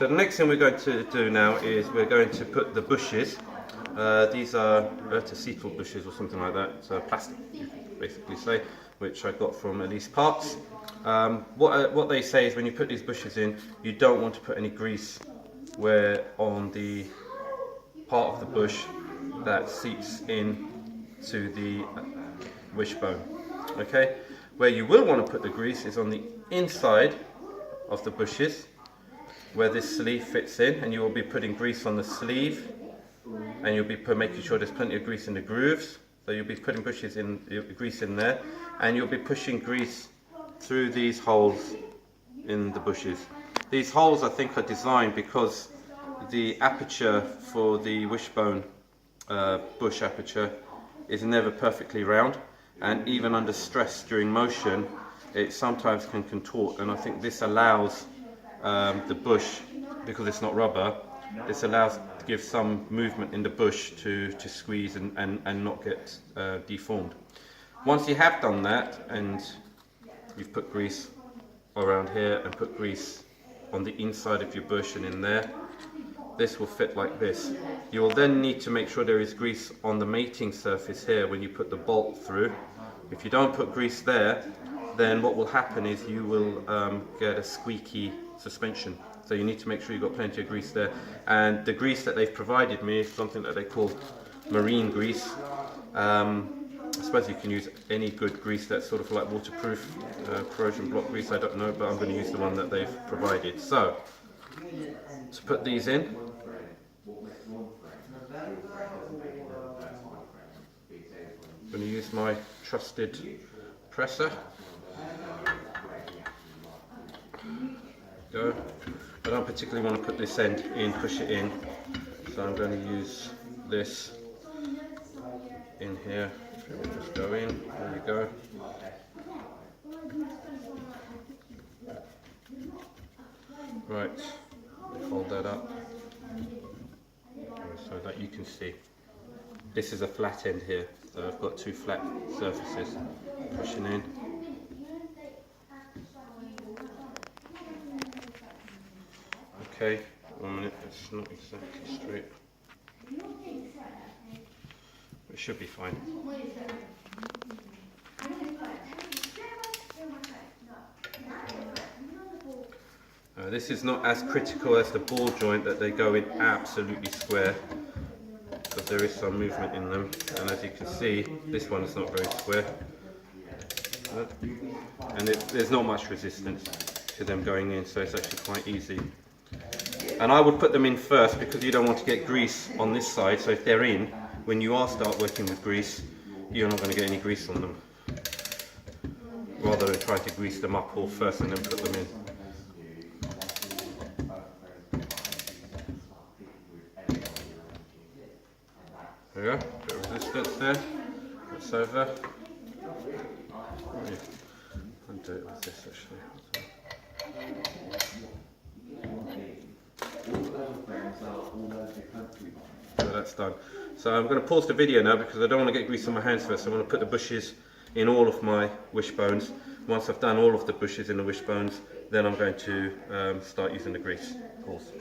So the next thing we're going to do now is we're going to put the bushes. These are Lotus bushes or something like that. So plastic, you basically say, which I got from Elise Parts. What they say is when you put these bushes in, you don't want to put any grease where on the part of the bush that seeps in to the wishbone. Okay, where you will want to put the grease is on the inside of the bushes where this sleeve fits in, and you will be putting grease on the sleeve, and you'll be making sure there's plenty of grease in the grooves. So you'll be putting grease in there, and you'll be pushing grease through these holes in the bushes. These holes I think are designed because the aperture for the wishbone bush aperture is never perfectly round, and even under stress during motion it sometimes can contort, and I think this allows the bush, because it's not rubber, this allows to give some movement in the bush to squeeze and not get deformed. Once you have done that and you've put grease around here and put grease on the inside of your bush and in there, this will fit like this. You will then need to make sure there is grease on the mating surface here when you put the bolt through. If you don't put grease there, then what will happen is you will get a squeaky suspension. So you need to make sure you've got plenty of grease there. And the grease that they've provided me is something that they call marine grease. I suppose you can use any good grease that's sort of like waterproof, corrosion block grease, I don't know, but I'm going to use the one that they've provided. So, to put these in, I'm going to use my trusted presser. Go. I don't particularly want to put this end in, push it in, so I'm going to use this in here. It will just go in. There you go. Right, fold that up so that you can see. This is a flat end here, so I've got two flat surfaces. Pushing in. Okay, 1 minute, it's not exactly straight. It should be fine. This is not as critical as the ball joint that they go in absolutely square, because there is some movement in them, and as you can see, this one is not very square. And there's not much resistance to them going in, so it's actually quite easy. And I would put them in first because you don't want to get grease on this side, so if they're in, when you start working with grease, you're not going to get any grease on them. Rather than try to grease them up all first and then put them in. There we go, bit of resistance there, that's over. I'll do it with this actually. So that's done. So I'm going to pause the video now because I don't want to get grease on my hands first. I want to put the bushes in all of my wishbones. Once I've done all of the bushes in the wishbones, then I'm going to start using the grease. Pause.